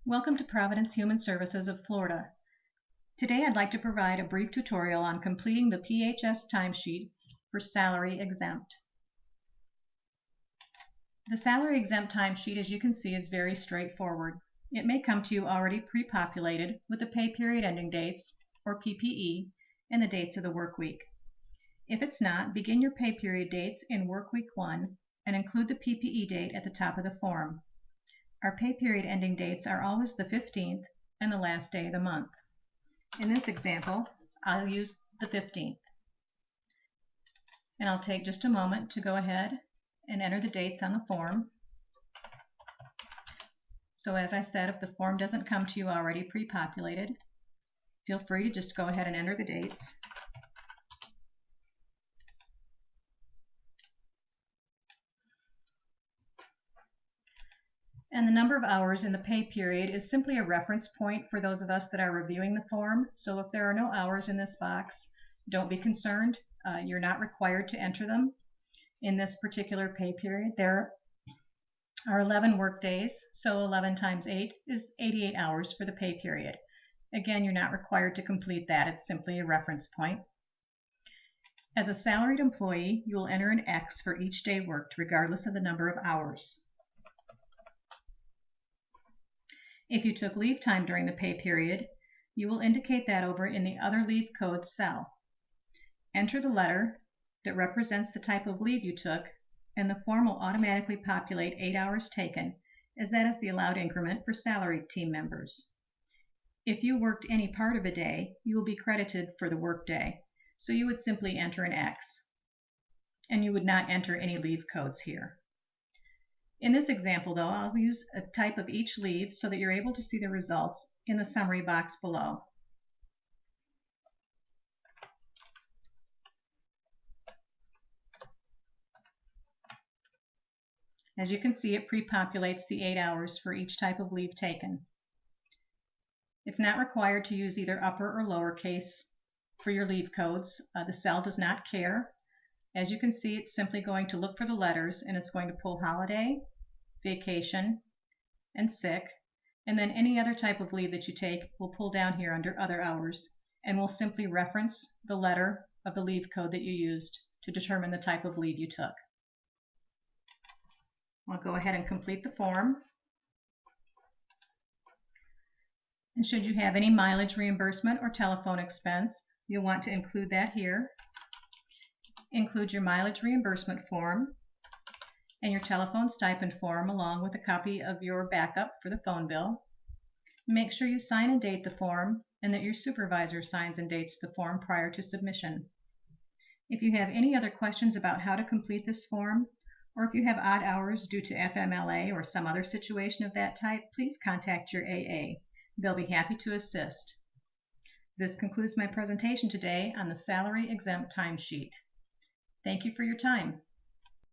Welcome to Providence Human Services of Florida. Today I'd like to provide a brief tutorial on completing the PHS timesheet for salary exempt. The salary exempt timesheet, as you can see, is very straightforward. It may come to you already pre-populated with the pay period ending dates, or PPE, and the dates of the work week. If it's not, begin your pay period dates in work week 1 and include the PPE date at the top of the form. Our pay period ending dates are always the 15th and the last day of the month. In this example, I'll use the 15th. And I'll take just a moment to go ahead and enter the dates on the form. So as I said, if the form doesn't come to you already pre-populated, feel free to just go ahead and enter the dates. And the number of hours in the pay period is simply a reference point for those of us that are reviewing the form. So if there are no hours in this box, don't be concerned. You're not required to enter them in this particular pay period. There are 11 work days, so 11 times 8 is 88 hours for the pay period. Again, you're not required to complete that. It's simply a reference point. As a salaried employee, you will enter an X for each day worked, regardless of the number of hours. If you took leave time during the pay period, you will indicate that over in the Other Leave Code cell. Enter the letter that represents the type of leave you took, and the form will automatically populate 8 hours taken, as that is the allowed increment for salaried team members. If you worked any part of a day, you will be credited for the work day, so you would simply enter an X, and you would not enter any leave codes here. In this example, though, I'll use a type of each leave so that you're able to see the results in the summary box below. As you can see, it pre-populates the 8 hours for each type of leave taken. It's not required to use either upper or lowercase for your leave codes. The cell does not care. As you can see, it's simply going to look for the letters, and it's going to pull holiday, vacation, and sick, and then any other type of leave that you take will pull down here under other hours, and will simply reference the letter of the leave code that you used to determine the type of leave you took. I'll go ahead and complete the form. And should you have any mileage reimbursement or telephone expense, you'll want to include that here. Include your mileage reimbursement form and your telephone stipend form, along with a copy of your backup for the phone bill. Make sure you sign and date the form, and that your supervisor signs and dates the form prior to submission. If you have any other questions about how to complete this form, or if you have odd hours due to FMLA or some other situation of that type, please contact your AA. They'll be happy to assist. This concludes my presentation today on the salary exempt timesheet. Thank you for your time.